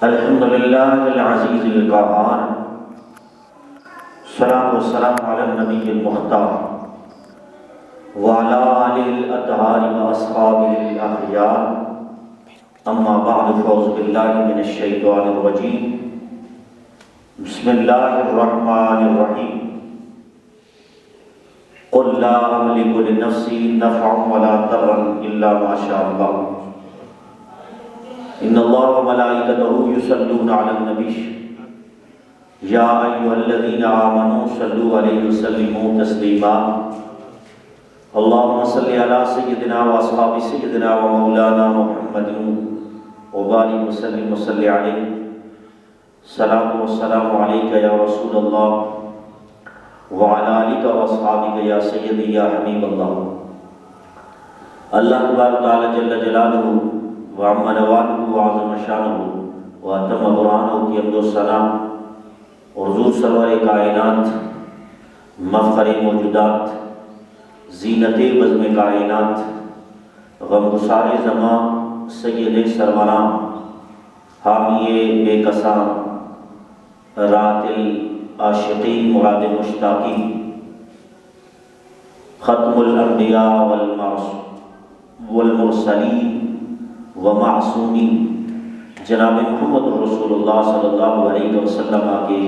الحمد للہ العزیز القہار، صلاۃ والسلام علی النبی المختار وعلی آلہ الاطہار واصحابہ الاخیار، اما بعد فاعوذ باللہ من الشیطان الرجیم، بسم اللہ الرحمن الرحیم۔ قل لا املک لنفسی نفعا ولا ضرا الا ما شاء اللہ، ان اللہ وملائکتہ یصلون علی النبی یا ایھا الذین آمنوا صلوا علیہ وسلموا تسلیما۔ اللہم صل علی سیدنا واصحاب سیدنا ومولانا محمد وبارک وسلم وصلی علیہ۔ صلاۃ والسلام علیک یا رسول اللہ وعلی آلک واصحابک یا سیدی یا حبیب اللہ۔ اللہ تبارک تعالی جل جلالہ وعم نوالہ وعظم شانہ واتم برہانہ کی حمد و ثنا، اور حضور سرور کائنات، مفخر موجودات، زینت بزم کائنات، غمگسار زمان، سید سروراں، حامی بے کساں، رات العاشقین مراد مشتاقین، ختم الانبیاء والمرسلین ومعصومین، جناب محمد رسول اللہ صلی اللہ علیہ وسلم کے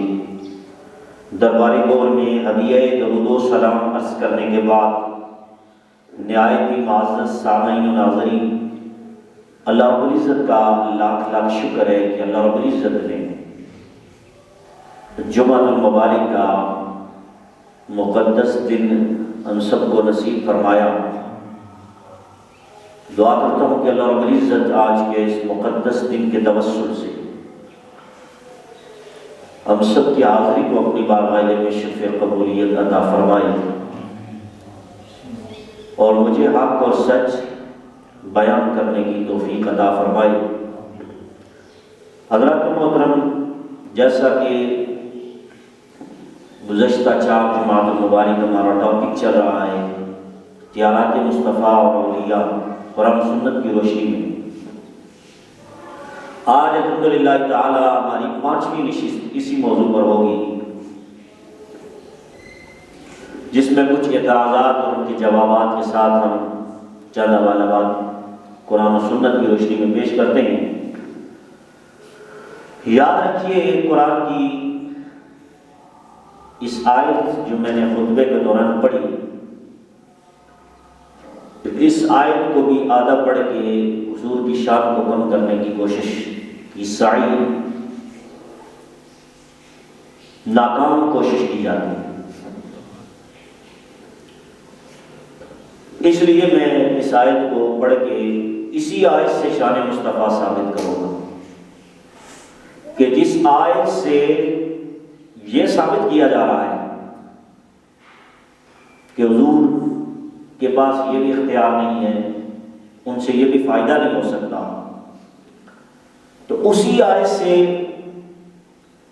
دربار گور میں ہدیہ درود و سلام عرض کرنے کے بعد نہایت ہی معزز سامعین و ناظرین، اللہ رب العزت کا لاکھ لاکھ شکر ہے کہ اللہ رب العزت نے جمعہ المبارک کا مقدس دن ہم سب کو نصیب فرمایا۔ دعا کرتا ہوں کہ اللہ رب العزت آج کے اس مقدس دن کے توسل سے ہم سب کی حاضری کو اپنی بارگاہ میں شرف قبولیت عطا فرمائے، اور مجھے حق اور سچ بیان کرنے کی توفیق عطا فرمائے۔ حضرات محترم، جیسا کہ گزشتہ 4 جمعۃ المبارک ہمارا ٹاپک چل رہا ہے اختیارات مصطفیٰ اور اولیاء قرآن سنت کی روشنی میں، آج الحمدللہ تعالی ہماری 5ویں نشست اسی موضوع پر ہوگی، جس میں کچھ اعتراضات اور ان کے جوابات کے ساتھ ہم چند حوالہ بات قرآن و سنت کی روشنی میں پیش کرتے ہیں۔ یاد رکھیے، قرآن کی اس آیت جو میں نے خطبے کے دوران پڑھی، اس آیت کو بھی آدھا پڑھ کے حضور کی شان کو کم کرنے کی کوشش کی، سعی ناکام کوشش کی جاتی ہے۔ اس لیے میں اس آیت کو پڑھ کے اسی آیت سے شان مصطفیٰ ثابت کروں گا کہ جس آیت سے یہ ثابت کیا جا رہا ہے کہ حضور کے پاس یہ بھی اختیار نہیں ہے، ان سے یہ بھی فائدہ نہیں ہو سکتا، تو اسی آیت سے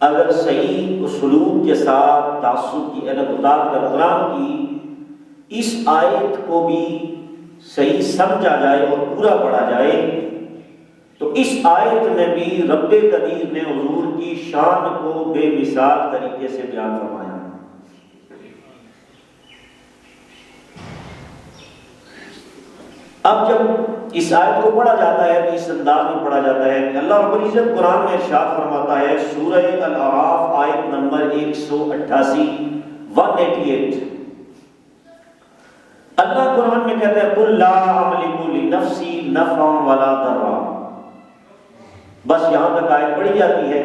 اگر صحیح اسلوب کے ساتھ تعصب کی علت اتار کر قرآن کی اس آیت کو بھی صحیح سمجھا جائے اور پورا پڑھا جائے، تو اس آیت میں بھی رب قدیر نے حضور کی شان کو بے مثال طریقے سے بیان فرمایا۔ اب جب اس آیت کو پڑھا جاتا ہے تو اس انداز میں پڑھا جاتا ہے کہ اللہ رب العزت قرآن میں ارشاد فرماتا ہے، سورہ الاعراف آیت نمبر 188 188، اللہ قرآن میں کہتا ہے قل لا املک لنفسی نفعا ولا ضرا۔ بس یہاں تک آیت پڑھی جاتی ہے،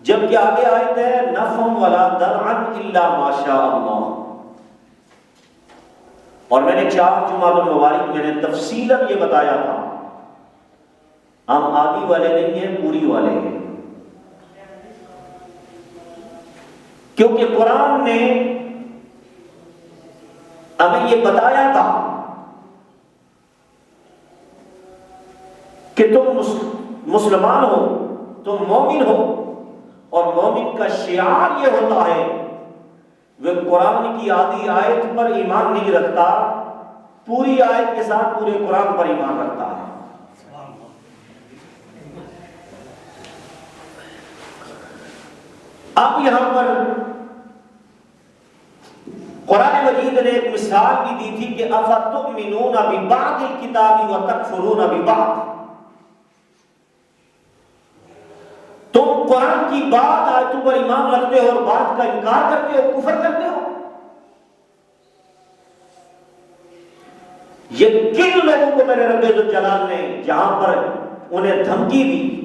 جبکہ آگے آیت ہے نفعا ولا ضرا الا ما شاء اللہ، اور میں نے 4 جمعۃ المبارک میں نے تفصیلاً یہ بتایا تھا، ہم آدھی والے نہیں ہیں، پوری والے ہیں، کیونکہ قرآن نے ہمیں یہ بتایا تھا کہ تم مسلمان ہو، تم مومن ہو، اور مومن کا شعار یہ ہوتا ہے وہ قرآن کی آدھی آیت پر ایمان نہیں رکھتا، پوری آیت کے ساتھ پورے قرآن پر ایمان رکھتا ہے۔ اب یہاں پر قرآن مجید نے ایک مثال بھی دی تھی کہ افتؤمنون ببعض الکتاب وتکفرون ببعض، تم قرآن کی بات آیتوں پر ایمان رکھتے ہو اور بات کا انکار کرتے ہو، کفر کرتے ہو۔ یہ کن لوگوں کو میرے رب الجلال نے جہاں پر انہیں دھمکی دی،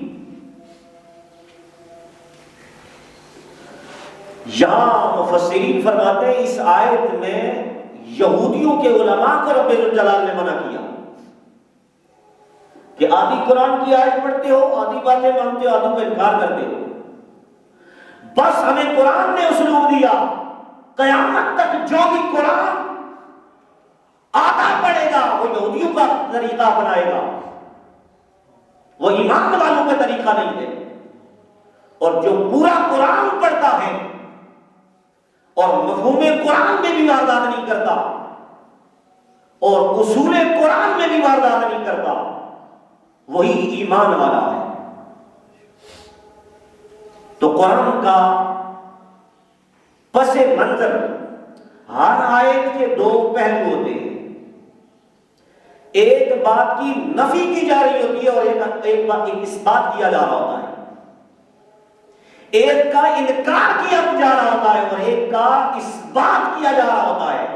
یہاں مفسرین فرماتے ہیں اس آیت میں یہودیوں کے علماء کو رب الجلال نے منع کیا کہ آدھی قرآن کی آیت پڑھتے ہو، آدھی باتیں مانتے ہو، آدھی کو انکار کرتے ہو، بس ہمیں قرآن نے اسلوب دیا، قیامت تک جو بھی قرآن آدھا پڑھے گا وہ یہودیوں کا طریقہ اپنائے گا، وہ ایمان والوں کا طریقہ نہیں ہے، اور جو پورا قرآن پڑھتا ہے اور مفہوم قرآن میں بھی واردات نہیں کرتا اور اصول قرآن میں بھی واردات نہیں کرتا، وہی ایمان والا ہے۔ تو قرآن کا پس منظر، ہر آیت کے دو پہلو ہوتے ہیں، ایک بات کی نفی کی جا رہی ہوتی ہے اور ایک بات کی اثبات کیا جا رہا ہوتا ہے، ایک کا انکار کیا جا رہا ہوتا ہے اور ایک کا اثبات کیا جا رہا ہوتا ہے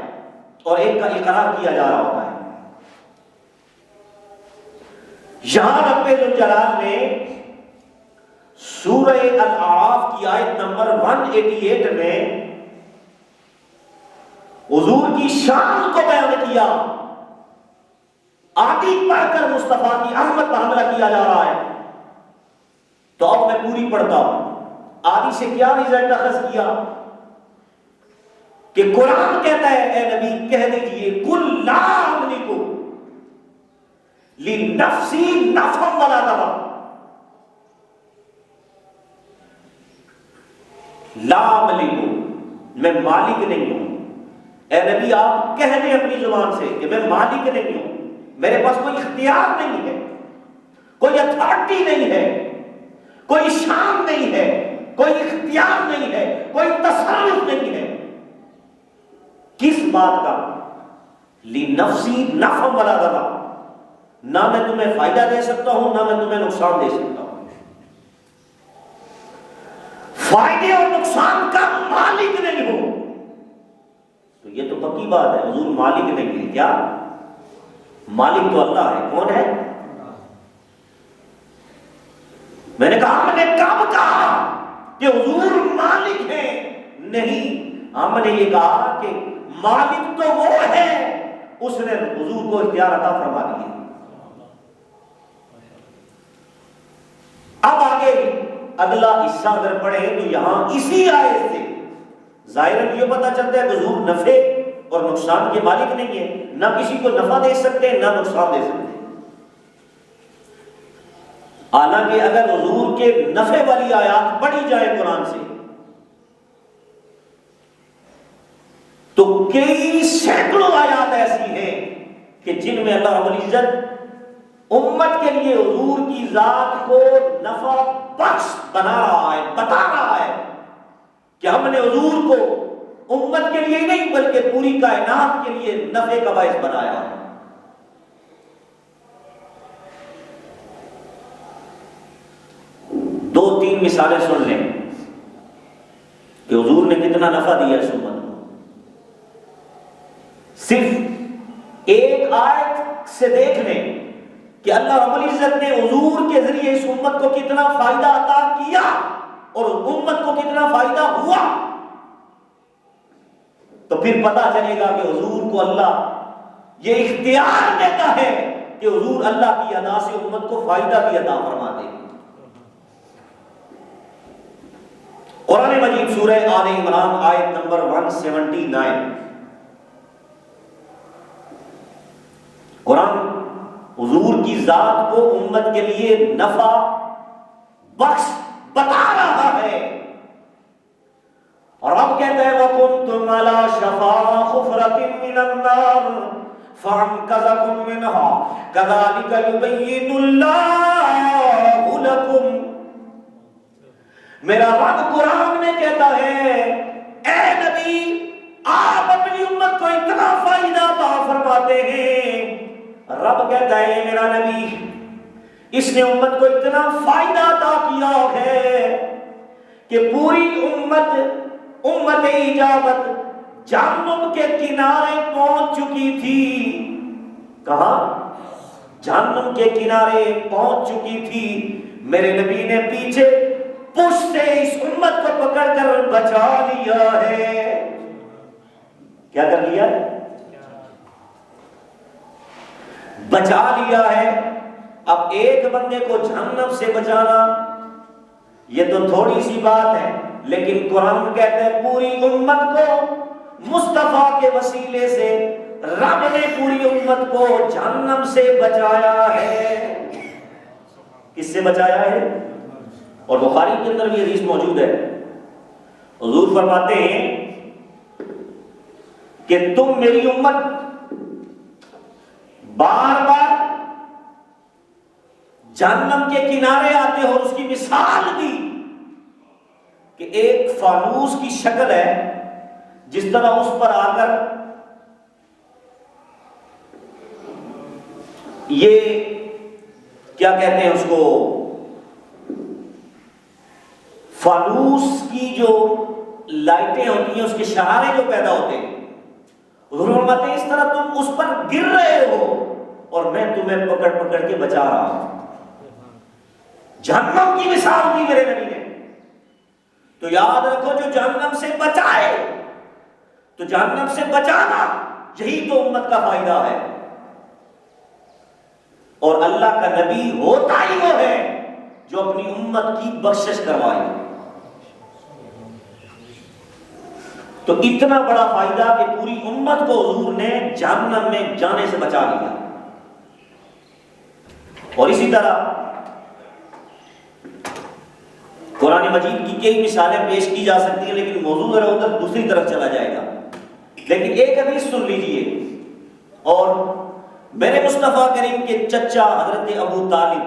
اور ایک کا اقرار کیا جا رہا ہوتا ہے۔ یہاں رب الجلال نے سورہ الاعراف کی آیت نمبر 188 میں حضور کی شان کو بیان کیا، آدھی پڑھ کر مصطفیٰ کی عظمت پر حملہ کیا جا رہا ہے، تو اب میں پوری پڑھتا ہوں۔ آدھی سے کیا رزلٹ اخذ کیا کہ قرآن کہتا ہے اے نبی کہہ دیجئے کل لا املک لنفسی نفعا ولا ضرا، لا املک میں مالک نہیں ہوں۔ اے نبی آپ کہہ دیں اپنی زبان سے کہ میں مالک نہیں ہوں، میرے پاس کوئی اختیار نہیں ہے، کوئی اتھارٹی نہیں ہے، کوئی شان نہیں ہے، کوئی اختیار نہیں ہے، کوئی تصرف نہیں ہے۔ کس بات کا؟ لنفسی نفعا ولا ضرا، نہ میں تمہیں فائدہ دے سکتا ہوں نہ میں تمہیں نقصان دے سکتا ہوں، فائدے اور نقصان کا مالک نہیں ہوں۔ تو یہ تو پکی بات ہے، حضور مالک نہیں ہے، کیا مالک تو اللہ ہے۔ کون ہے؟ میں نے کہا ہم نے کب کہا کہ حضور مالک ہے؟ نہیں، ہم نے یہ کہا کہ مالک تو وہ ہے، اس نے حضور کو اختیار عطا فرما دیا۔ اب آگے اگلا حصہ اگر پڑھیں تو یہاں اسی آیت سے ظاہراً یہ پتہ چلتا ہے کہ حضور نفع اور نقصان کے مالک نہیں ہے، نہ کسی کو نفع دے سکتے نہ نقصان دے سکتے۔ حالانکہ اگر حضور کے نفع والی آیات پڑھی جائے قرآن سے تو کئی سینکڑوں آیات ایسی ہیں کہ جن میں اللہ رب العزت امت کے لیے حضور کی ذات کو نفع بخش بنا رہا ہے، بتا رہا ہے کہ ہم نے حضور کو امت کے لیے نہیں بلکہ پوری کائنات کے لیے نفع کا باعث بنایا ہے۔ دو تین مثالیں سن لیں کہ حضور نے کتنا نفع دیا اس امت کو۔ صرف ایک آیت سے دیکھ لیں کہ اللہ رب العزت نے حضور کے ذریعے اس امت کو کتنا فائدہ عطا کیا اور امت کو کتنا فائدہ ہوا، تو پھر پتا چلے گا کہ حضور کو اللہ یہ اختیار دیتا ہے کہ حضور اللہ کی ادا سے امت کو فائدہ بھی عطا فرما دے۔ قرآن مجید سورہ آل عمران آیت نمبر 179، قرآن حضور کی ذات کو امت کے لیے نفع بخش بتا رہا ہے، اور اب کہتا ہے وَكُنْتُمْ عَلَى شَفَا حُفْرَةٍ مِّنَ النَّارِ فَأَنْقَذَكُم مِّنْهَا كَذَلِكَ يُبَيِّنُ اللَّهُ لَكُمْ۔ میرا رب قرآن میں کہتا کہتا ہے اے نبی آپ اپنی امت کو اتنا فائدہ عطا فرماتے ہیں. رب کہتا ہے میرا نبی اس نے امت کو اتنا فائدہ عطا کیا ہے کہ پوری امت اجابت جہنم کے کنارے پہنچ چکی تھی. کہاں؟ جہنم کے کنارے پہنچ چکی تھی. میرے نبی نے پیچھے پشت سے اس امت کو پکڑ کر بچا لیا ہے. کیا کر لیا؟ بچا لیا ہے. اب ایک بندے کو جہنم سے بچانا یہ تو تھوڑی سی بات ہے، لیکن قرآن کہتے ہیں پوری امت کو مصطفیٰ کے وسیلے سے رب نے پوری امت کو جہنم سے بچایا ہے. کس سے بچایا ہے؟ اور بخاری کے اندر بھی حدیث موجود ہے. حضور فرماتے ہیں کہ تم میری امت بار بار جہنم کے کنارے آتے ہو. اور اس کی مثال دی کہ ایک فانوس کی شکل ہے، جس طرح اس پر آ کر یہ کیا کہتے ہیں اس کو، فانوس کی جو لائٹیں ہوتی ہیں اس کے شرارے جو پیدا ہوتے ہیں، حضور فرماتے ہیں اس طرح تم اس پر گر رہے ہو اور میں تمہیں پکڑ پکڑ کے بچا رہا ہوں. جہنم کی مثال دی میرے نبی نے. تو یاد رکھو جو جہنم سے بچائے، تو جہنم سے بچانا یہی تو امت کا فائدہ ہے. اور اللہ کا نبی ہوتا ہی وہ ہے جو اپنی امت کی بخشش کروائے. تو اتنا بڑا فائدہ کہ پوری امت کو حضور نے جہنم میں جانے سے بچا لیا. اور اسی طرح قرآن مجید کی کئی مثالیں پیش کی جا سکتی ہیں، لیکن موضوع ذرا ادھر دوسری طرف چلا جائے گا. لیکن ایک حدیث سن لیجئے. اور میرے مصطفیٰ کریم کے چچا حضرت ابو طالب،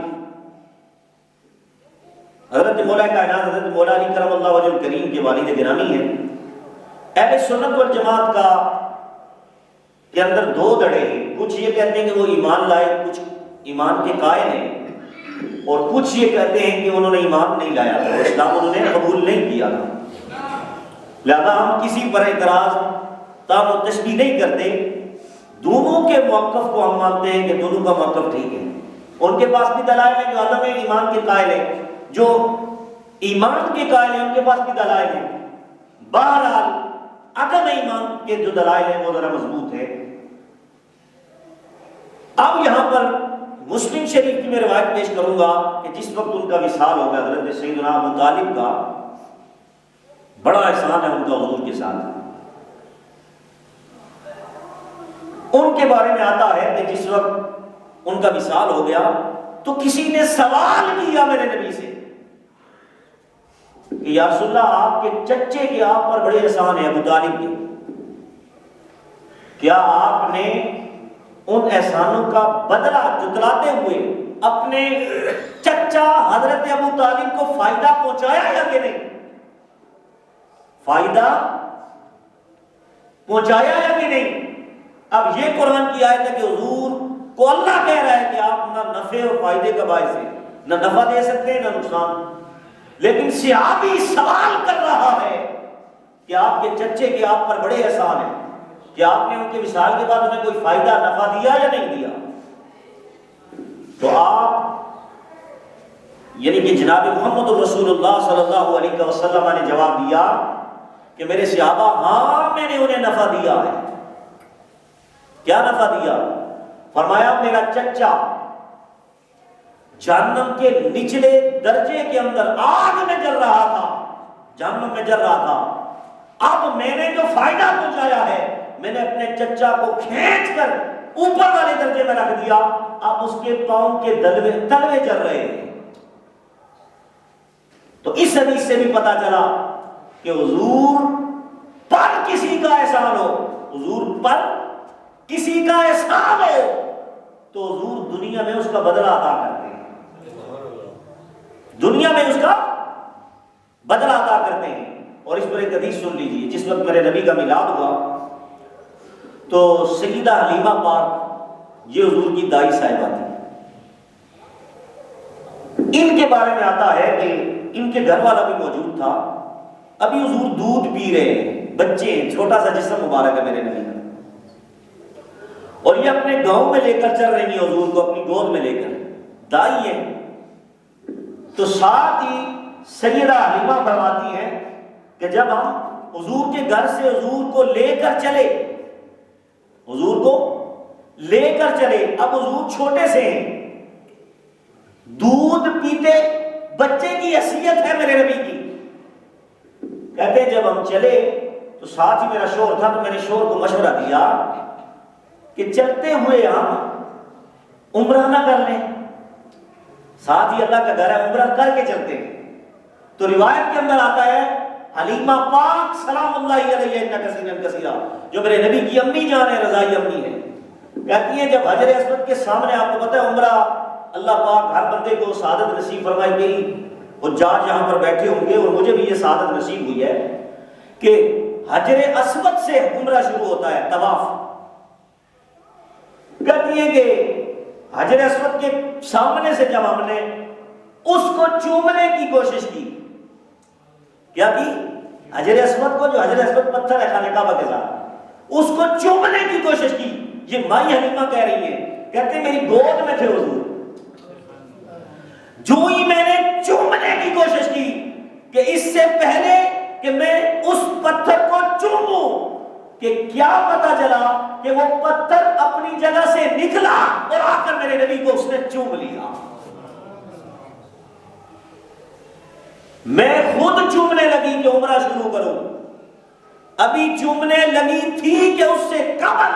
حضرت مولا کائنات حضرت مولا علی کرم اللہ وجہ الکریم کے والد گرامی ہیں. اہل سنت والجماعت کا کے اندر دو دڑے ہیں. کچھ یہ کہتے ہیں کہ وہ ایمان لائے، کچھ ایمان کے قائل ہیں، اور کچھ یہ کہتے ہیں کہ انہوں نے ایمان نہیں لایا تھا، اسلام انہوں نے قبول نہیں کیا تھا. لہذا ہم کسی پر اعتراض تام و تشبیہ نہیں کرتے. دونوں کے موقف کو ہم مانتے ہیں کہ دونوں کا موقف ٹھیک ہے. ان کے پاس بھی دلائل ہیں جو عدم ایمان کے قائل ہیں، جو ایمان کے قائل ہیں ان کے پاس بھی دلائل ہیں. بہرحال عدم ایمان کے جو دلائل ہیں وہ ذرا مضبوط ہے. اب یہاں پر مسلم شریف کی میں روایت پیش کروں گا کہ جس وقت ان کا وصال ہوگا حضرت سیدنا ابو طالب کا، بڑا احسان ہے ان کا حضور کے ساتھ. ان کے بارے میں آتا ہے کہ جس وقت ان کا وصال ہو گیا تو کسی نے سوال کیا میرے نبی سے کہ یا رسول اللہ آپ کے چچے کے آپ پر بڑے احسان ہیں ابو طالب کے، کیا آپ نے ان احسانوں کا بدلہ جتلاتے ہوئے اپنے چچا حضرت ابو طالب کو فائدہ پہنچایا یا کہ نہیں؟ فائدہ پہنچایا یا کہ نہیں؟ اب یہ قرآن کی آیت ہے کہ حضور کو اللہ کہہ رہا ہے کہ آپ نہ نفع اور فائدے کا باعث ہیں، نہ نفع دے سکتے ہیں نہ نقصان. لیکن صحابی سوال کر رہا ہے کہ آپ کے چچے کے آپ پر بڑے احسان ہیں، کہ آپ نے ان کے وصال کے بعد انہیں کوئی فائدہ نفع دیا یا نہیں دیا؟ تو آپ یعنی کہ جناب محمد رسول اللہ صلی اللہ علیہ وسلم نے جواب دیا کہ میرے صحابہ ہاں میں نے انہیں نفع دیا ہے. کیا نفع دیا؟ فرمایا میرا چچا جہنم کے نچلے درجے کے اندر آگ میں جل رہا تھا، جہنم میں جل رہا تھا. اب میں نے جو فائدہ پہنچایا ہے میں نے اپنے چچا کو کھینچ کر اوپر والے درجے میں رکھ دیا. اب اس کے پاؤں کے تلوے چل رہے ہیں. تو اس حدیث سے بھی پتا چلا کہ حضور پر کسی کا احسان ہو، حضور پر کسی کا احسان ہو تو حضور دنیا میں اس کا بدلہ عطا کرتے ہیں، دنیا میں اس کا بدلہ عطا کرتے ہیں. اور اس پر ایک حدیث سن لیجیے. جس وقت میرے نبی کا میلاد ہوا تو سیدہ حلیمہ پاک یہ حضور کی دائی صاحبہ تھی. ان کے بارے میں آتا ہے کہ ان کے گھر والا بھی موجود تھا. ابھی حضور دودھ پی رہے ہیں, بچے ہیں, چھوٹا سا جسم مبارک ہے میرے نبی کا, اور یہ اپنے گاؤں میں لے کر چل رہی ہیں حضور کو اپنی گود میں لے کر, دائی ہیں. تو ساتھ ہی سیدہ حلیمہ فرماتی ہیں کہ جب ہم حضور کے گھر سے حضور کو لے کر چلے, حضور کو لے کر چلے, اب حضور چھوٹے سے ہیں, دودھ پیتے بچے کی حیثیت ہے میرے نبی کی. کہتے ہیں جب ہم چلے تو ساتھ ہی میرا شوہر تھا, تو میں نے شوہر کو مشورہ دیا کہ چلتے ہوئے ہم عمرہ نہ کر لیں, ساتھ ہی اللہ کا گھر ہے, عمرہ کر کے چلتے ہیں. تو روایت کے اندر آتا ہے حلیمہ پاک سلام اللہ علیہ کثیرا کثیرا, جو میرے نبی کی امی جان ہے, رضائی امی ہے, کہتی ہیں جب حجر اسود کے سامنے, آپ کو پتہ ہے عمرہ اللہ پاک ہر بندے کو سعادت نصیب فرمائی گئی, حجاج یہاں پر بیٹھے ہوں گے اور مجھے بھی یہ سعادت نصیب ہوئی ہے کہ حجر اسود سے عمرہ شروع ہوتا ہے, طواف. کہتی ہیں کہ حجر اسود کے سامنے سے جب ہم نے اس کو چومنے کی کوشش کی, کیا کی, حجر اسود کو, جو حجر اسود پتھر ہے خانہ کعبہ کے ساتھ, اس کو چومنے کی کوشش کی. یہ مائی حلیمہ کہہ رہی ہے, کہتے ہیں میری گود میں تھے حضور, جو ہی میں نے چومنے کی کوشش کی کہ اس سے پہلے کہ میں اس پتھر کو چوموں, کہ کیا پتا چلا کہ وہ پتھر اپنی جگہ سے نکلا اور آ کر میرے نبی کو اس نے چوم لیا. میں خود چومنے لگی کہ عمرہ شروع کروں, ابھی چومنے لگی تھی کہ اس سے قبل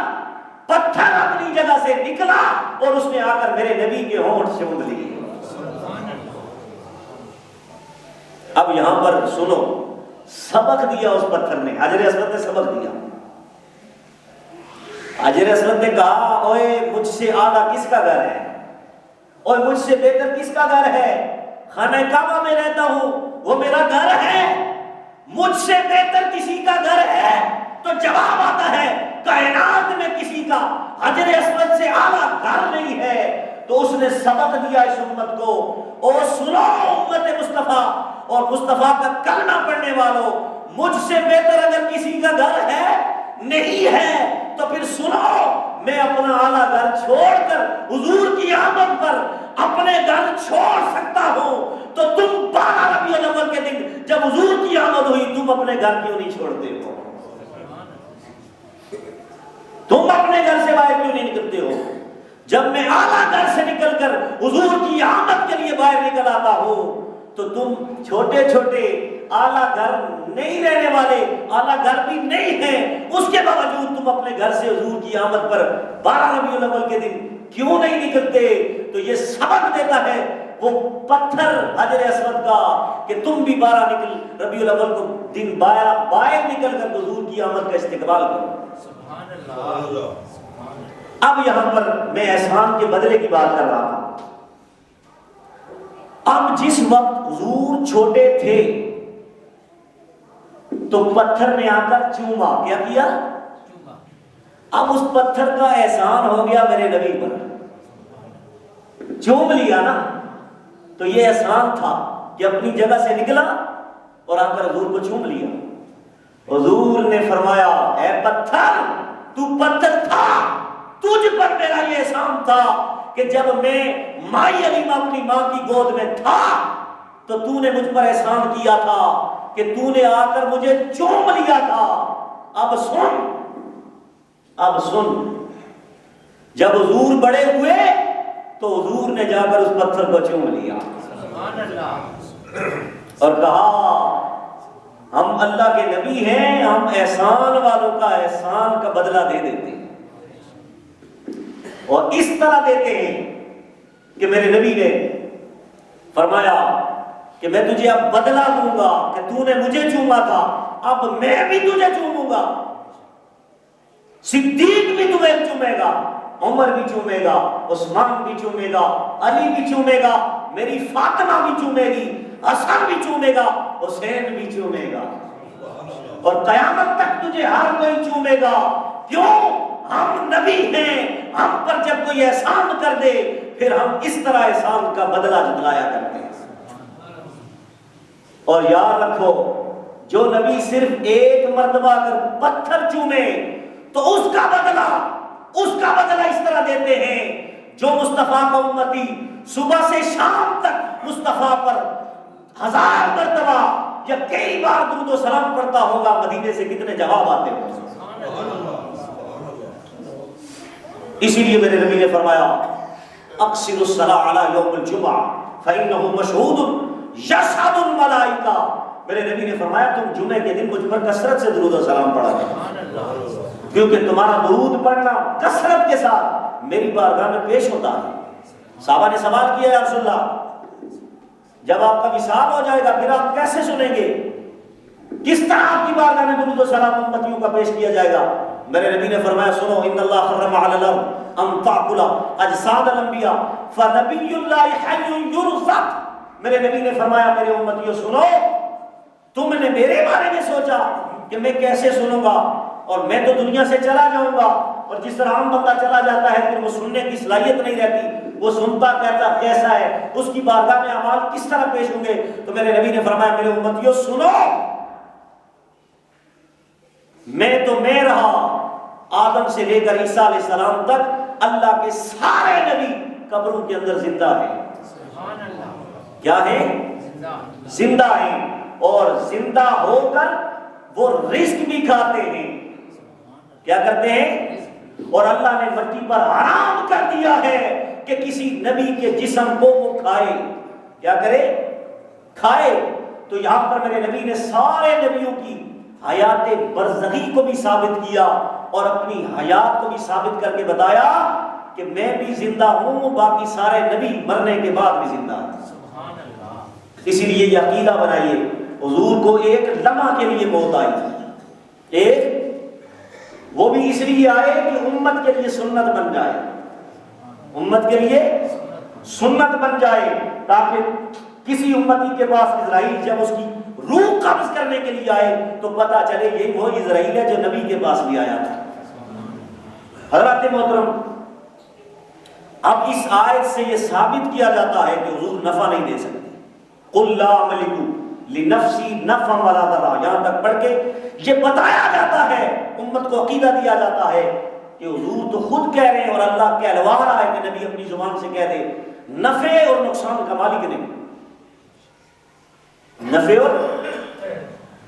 پتھر اپنی جگہ سے نکلا اور اس نے آ کر میرے نبی کے ہونٹ چوم لیے. اب یہاں پر سنو, سبق دیا اس پتھر نے, حجر اسود نے سبق دیا. حجر اسود نے کہا اوے مجھ سے اعلیٰ کس کا گھر ہے, اور مجھ سے بہتر کس کا گھر ہے, خانہ کعبہ میں رہتا ہوں, وہ میرا گھر ہے, مجھ سے بہتر کسی کا گھر ہے. تو جواب آتا ہے کائنات میں کسی کا حجر اسود سے اعلیٰ گھر نہیں ہے. تو اس نے سبق دیا اس امت کو, اور سنو امت مصطفیٰ اور مصطفیٰ کا کلمہ پڑھنے والوں, مجھ سے بہتر اگر کسی کا گھر ہے نہیں ہے تو پھر سنو, میں اپنا اعلیٰ گھر چھوڑ کر حضور کی آمد پر اپنے گھر چھوڑ سکتا ہوں. تو تم 12 ربیع الاول کے دن جب حضور کی آمد ہوئی, تم اپنے گھر کیوں نہیں چھوڑتے ہو, تم اپنے گھر سے باہر کیوں نہیں نکلتے ہو؟ جب میں اعلیٰ گھر سے نکل کر حضور کی آمد کے لیے باہر نکل آتا ہوں تو تم چھوٹے چھوٹے اعلیٰ گھر نہیں رہنے والے, اعلیٰ گھر بھی نہیں ہیں, اس کے باوجود تم اپنے گھر سے حضور کی آمد پر 12 ربیع الاول کے دن کیوں نہیں نکلتے؟ تو یہ سبق دیتا ہے وہ پتھر حجر اسود کا کہ تم بھی 12 ربیع الاول کو دن باہر نکل کر حضور کی آمد کا استقبال کرو. سبحان اللہ. اب یہاں پر میں احسان کے بدلے کی بات کر رہا تھا. اب جس وقت حضور چھوٹے تھے تو پتھر نے آ کر چوما, کیا کیا؟ اب اس پتھر کا احسان ہو گیا میرے نبی پر, چوم لیا نا, تو یہ احسان تھا کہ اپنی جگہ سے نکلا اور آ کر حضور کو چوم لیا. حضور نے فرمایا اے پتھر, تو پتھر تھا, تجھ پر میرا یہ احسان تھا کہ جب میں مائی حلیمہ اپنی ماں کی گود میں تھا تو تو نے مجھ پر احسان کیا تھا کہ تو نے آ کر مجھے چوم لیا تھا. اب سن, جب حضور بڑے ہوئے تو حضور نے جا کر اس پتھر کو چوم لیا اور کہا ہم اللہ کے نبی ہیں, ہم احسان والوں کا احسان کا بدلہ دے دیتے ہیں, اور اس طرح دیتے ہیں کہ میرے نبی نے فرمایا کہ میں تجھے اب بدلہ دوں گا کہ تو نے مجھے چوما تھا, اب میں بھی تجھے چوموں گا. صدیق بھی تمہیں چومے گا, عمر بھی چومے گا, عثمان بھی چومے گا, علی بھی چومے گا, میری فاطمہ بھی چومے گی, حسن بھی چومے گا, حسین بھی چومے گا. اور قیامت تک تجھے ہر کوئی چومے گا. کیوں؟ ہم نبی ہیں، ہم پر جب کوئی احسان کر دے پھر ہم اس طرح احسان کا بدلہ جتلایا کرتے ہیں. اور یاد رکھو جو نبی صرف ایک مرتبہ اگر پتھر چومے تو اس کا بدلہ اس طرح دیتے ہیں جو مصطفیٰ کا امتی صبح سے شام تک مصطفیٰ پر 1000 مرتبہ یا کئی بار درود و سلام پڑھتا ہوگا، مدینے سے کتنے جواب آتے ہوں. اسی لیے میرے نبی نے فرمایا اقصر الصلاۃ علی یوم الجمعہ فانہ مشہود یشہد الملائکہ. میرے نبی نے فرمایا تم جمعے کے دن مجھ پر کثرت سے درود و سلام پڑھا کرو، کیونکہ تمہارا درود پڑھنا کثرت کے ساتھ میری بارگاہ میں پیش ہوتا ہے. صحابہ نے سوال کیا یا رسول اللہ جب آپ کا وصال ہو جائے گا پھر آپ کیسے سنیں گے؟ کس طرح آپ کی بارگاہ میں درود و سلام امتیوں کا پیش کیا جائے گا؟ میرے نبی نے فرمایا سنو ان اللہ حرم علی الارض ان تاکل اجساد الانبیاء فنبی اللہ حی یرزق. میرے نبی نے فرمایا میرے امتیوں سنو، تم نے میرے بارے میں سوچا کہ میں کیسے سنوں گا اور میں تو دنیا سے چلا جاؤں گا، اور جس طرح عام بندہ چلا جاتا ہے پھر وہ سننے کی صلاحیت نہیں رہتی، وہ سنتا کہتا کیسا ہے، اس کی بارگاہ میں اعمال کس طرح پیش ہوں گے. تو میرے نبی نے فرمایا میرے امتیوں سنو، میں تو میں رہا آدم سے لے کر عیسیٰ علیہ السلام تک اللہ کے سارے نبی قبروں کے اندر زندہ ہیں. کیا ہیں؟ زندہ ہیں، اور زندہ ہو کر وہ رزق بھی کھاتے ہیں. کیا کرتے ہیں؟ اور اللہ نے مٹی پر حرام کر دیا ہے کہ کسی نبی کے جسم کو وہ کھائے. کیا کرے؟ کھائے. تو یہاں پر میرے نبی نے سارے نبیوں کی حیات برزخی کو بھی ثابت کیا اور اپنی حیات کو بھی ثابت کر کے بتایا کہ میں بھی زندہ ہوں، باقی سارے نبی مرنے کے بعد بھی زندہ ہیں. اسی لیے یہ عقیدہ بنائیے حضور کو ایک لمحہ کے لیے موت آئی تھی، ایک وہ بھی اس لیے آئے کہ امت کے لیے سنت بن جائے، امت کے لیے سنت بن جائے، تاکہ کسی امتی کے پاس اسرائیل جب اس کی روح قبض کرنے کے لیے آئے تو پتا چلے یہ وہ اسرائیل ہے جو نبی کے پاس بھی آیا تھا. حضرات محترم، اب اس آیت سے یہ ثابت کیا جاتا ہے کہ حضور نفع نہیں دے سکتے. قل لا املک لنفسی نفعا ولا ضرا، یہاں تک پڑھ کے یہ بتایا جاتا ہے، امت کو عقیدہ دیا جاتا ہے کہ حضور تو خود کہہ رہے ہیں اور اللہ کہلوا رہا ہے کہ نبی اپنی زبان سے کہہ دے نفع اور نقصان کا مالک نہیں، نفع اور.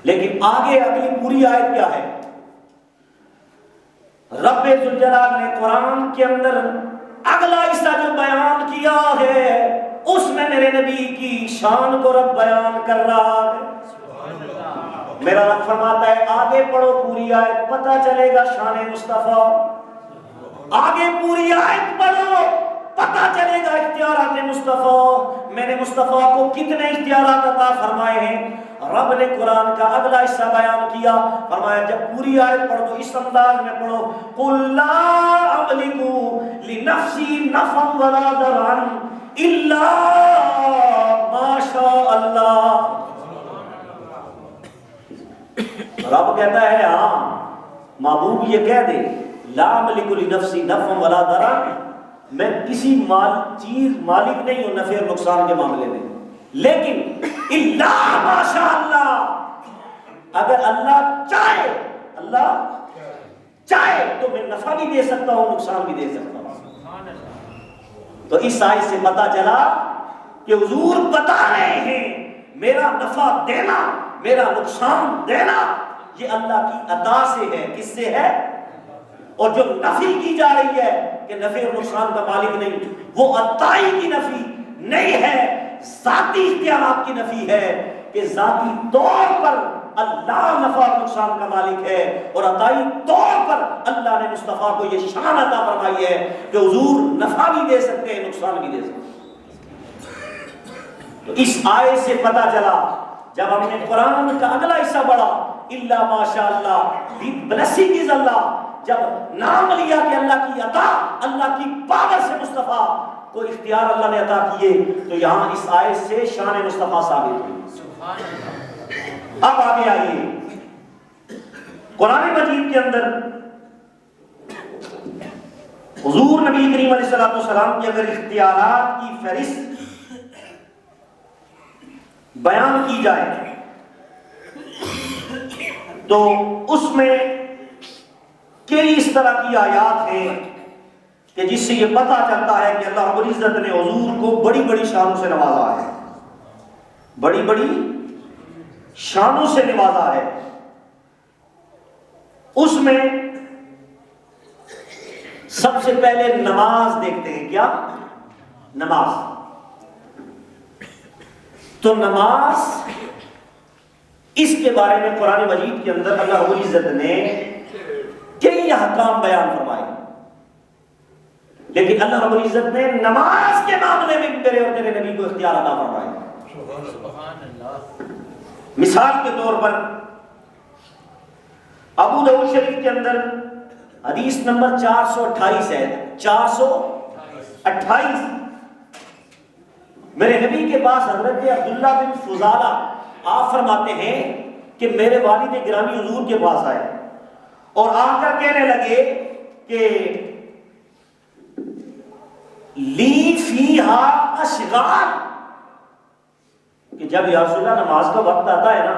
لیکن آگے اگلی پوری آیت کیا ہے؟ رب ذوالجلال نے قرآن کے اندر اگلا حصہ جو بیان کیا ہے اس میں میرے نبی کی شان کو رب بیان کر رہا ہے. میرا رب فرماتا ہے آگے پڑھو پوری آیت پتہ چلے گا شان مصطفیٰ. آگے پوری آیت پڑھو پتہ چلے گا اختیارات مصطفیٰ، میں نے مصطفیٰ کو کتنے اختیارات عطا فرمائے ہیں. رب نے قرآن کا اگلا حصہ بیان کیا، فرمایا جب پوری آیت پڑھو تو اس انداز میں پڑھو قل لا املک لنفسی نفعا ولا ضرا الا ما شاء اللہ. رب کہتا ہے ہاں محبوب یہ کہہ دے لا املک لنفسی نفعا ولا ضرا، میں کسی چیز مالک نہیں ہوں نفع اور نقصان کے معاملے میں، لیکن الا ما شاء اللہ، اگر اللہ چاہے، اللہ چاہے تو میں نفع بھی دے سکتا ہوں نقصان بھی دے سکتا ہوں. تو اس آیت سے پتہ چلا کہ حضور بتا رہے ہیں میرا نفع دینا میرا نقصان دینا یہ اللہ کی عطا سے ہے. کس سے ہے؟ اور جو نفی کی جا رہی ہے کہ نفع اور نقصان کا مالک نہیں، وہ عطائی کی نفی نہیں ہے، ذاتی اختیارات کی نفی ہے کہ ذاتی طور پر اللہ نفع اور نقصان کا مالک ہے، اور عطائی طور پر اللہ نے مصطفیٰ کو یہ شان عطا فرمائی ہے کہ حضور نفع بھی دے سکتے ہیں نقصان بھی دے سکتے ہیں. تو اس آیت سے پتہ چلا جب ہم نے قرآن کا اگلا حصہ پڑھا الا ماشاء اللہ بلیسنگ از اللہ، جب نام لیا کہ اللہ کی عطا اللہ کی پاور سے مصطفیٰ کو اختیار اللہ نے عطا کیے، تو یہاں اس آیت سے شان مصطفیٰ ثابت ہوئی. اب آگے آئیے قرآن مجید کے اندر حضور نبی کریم علیہ السلام کی اگر اختیارات کی فہرست بیان کی جائے تو اس میں کئی اس طرح کی آیات ہیں کہ جس سے یہ پتہ چلتا ہے کہ اللہ رب العزت نے حضور کو بڑی بڑی شانوں سے نوازا ہے، بڑی بڑی شانوں سے نوازا ہے۔ اس میں سب سے پہلے نماز دیکھتے ہیں۔ کیا؟ نماز۔ تو نماز، اس کے بارے میں قرآن مجید کے اندر اللہ رب العزت نے کئی احکام بیان فرمائے، لیکن اللہ رب العزت نے نماز کے معاملے میں میرے اور تیرے نبی کو اختیار عطا فرمائے۔ مثال کے طور پر ابو داؤد شریف کے اندر حدیث نمبر 428 ہے، 428۔ میرے نبی کے پاس حضرت عبداللہ بن فضالہ آپ فرماتے ہیں کہ میرے والد گرامی حضور کے پاس آئے اور آ کر کہنے لگے کہ لی فیہا اشغال، کہ جب یا رسول اللہ نماز کا وقت آتا ہے نا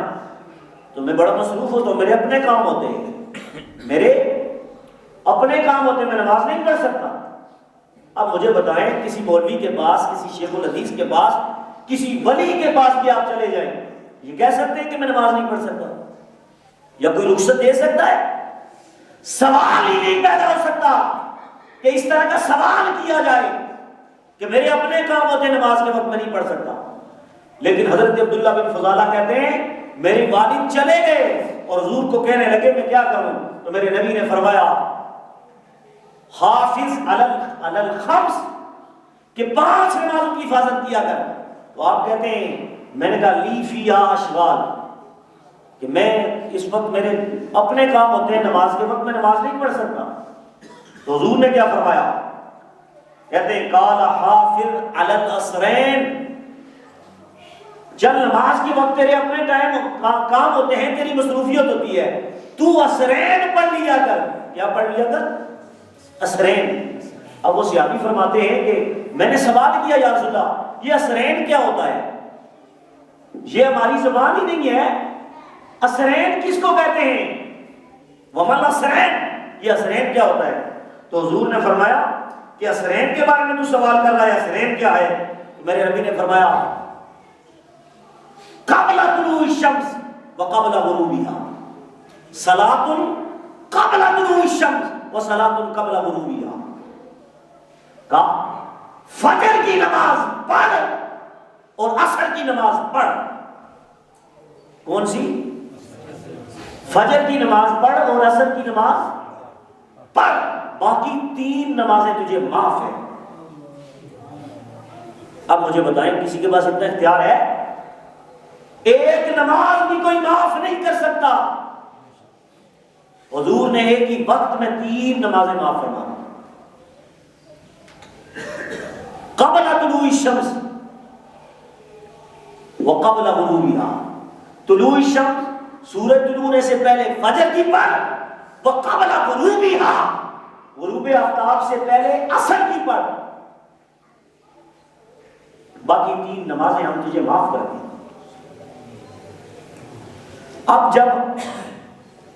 تو میں بڑا مصروف ہوتا ہوں، میرے اپنے کام ہوتے ہیں، میرے اپنے کام ہوتے ہیں، میں نماز نہیں پڑھ سکتا۔ اب مجھے بتائیں، کسی مولوی کے پاس، کسی شیخ الحدیث کے پاس، کسی ولی کے پاس بھی آپ چلے جائیں، یہ کہہ سکتے ہیں کہ میں نماز نہیں پڑھ سکتا؟ یا کوئی رخصت دے سکتا ہے؟ سوال ہی نہیں پیدا ہو سکتا کہ اس طرح کا سوال کیا جائے کہ میرے اپنے کام ہوتے ہیں، نماز کے وقت میں نہیں پڑھ سکتا۔ لیکن حضرت عبداللہ بن فضالہ کہتے ہیں میری والد چلے گئے اور حضور کو کہنے لگے میں کیا کروں؟ تو میرے نبی نے فرمایا حافظ علی الخمس، کہ 5 نمازوں کی حفاظت کیا کر۔ تو آپ کہتے ہیں میں نے کہا لی فیہا اشغال، کہ میں اس وقت میرے اپنے کام ہوتے ہیں، نماز کے وقت میں نماز نہیں پڑھ سکتا۔ تو حضور نے کیا فرمایا؟ کہتے ہیں قال حافظ علی العصرین، جب نماز کے وقت تیرے اپنے کام ہوتے ہیں، تیری مصروفیت ہوتی ہے، تو عصرین پڑھ لیا کر۔ کیا پڑھ لیا کر؟ عصرین۔ اب وہ صحابی فرماتے ہیں کہ میں نے سوال کیا یا رسول اللہ یہ عصرین کیا ہوتا ہے؟ یہ ہماری زبان ہی نہیں ہے، عصرین کس کو کہتے ہیں؟ ومل عصرین، یہ عصرین کیا ہوتا ہے؟ تو حضور نے فرمایا کہ عصرین کے بارے میں تو سوال کر رہا ہے، عصرین کیا ہے؟ تو میرے نبی نے فرمایا قبل طلوع الشمس وقبل غروبها، صلاۃ قبل طلوع الشمس وصلاۃ قبل غروبها، کا فجر کی نماز پڑھ اور عصر کی نماز پڑھ۔ کون سی؟ فجر کی نماز پڑھ اور عصر کی نماز پڑھ، باقی 3 نمازیں تجھے معاف ہیں۔ اب مجھے بتائیں کسی کے پاس اتنا اختیار ہے؟ ایک نماز بھی کوئی معاف نہیں کر سکتا۔ حضور نے ایک ہی وقت میں 3 نمازیں معاف فرما دی۔ قبل طلوع الشمس وقبل غروبها، طلوع الشمس سورج طلوع ہونے سے پہلے فجر کی پڑھ، وقبل غروبها غروب آفتاب سے پہلے عصر کی پڑھ، باقی 3 نمازیں ہم تجھے معاف کرتے ہیں۔ اب جب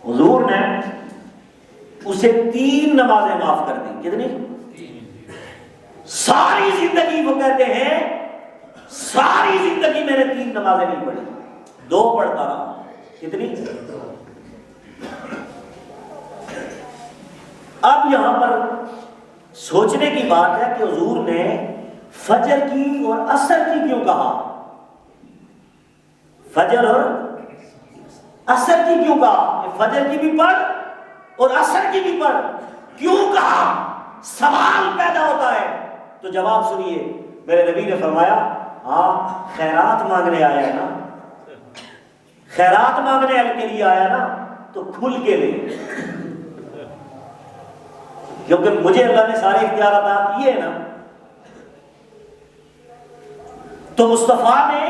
حضور نے اسے 3 نمازیں معاف کر دی، کتنی؟ ساری زندگی، وہ کہتے ہیں ساری زندگی میں نے 3 نمازیں نہیں پڑھی، 2 پڑھتا رہا۔ کتنی؟ اب یہاں پر سوچنے کی بات ہے کہ حضور نے فجر کی اور عصر کی کیوں کہا؟ فجر اور عصر کی کیوں کہا؟ کہ فجر کی بھی پڑھ اور عصر کی بھی پڑھ، کیوں کہا؟ سوال پیدا ہوتا ہے۔ تو جواب سنیے، میرے نبی نے فرمایا ہاں خیرات مانگنے آیا ہے نا، خیرات مانگنے کے لیے آیا نا تو کھل کے لے، کیونکہ مجھے اللہ نے سارے اختیارات کیے ہیں نا۔ تو مصطفیٰ نے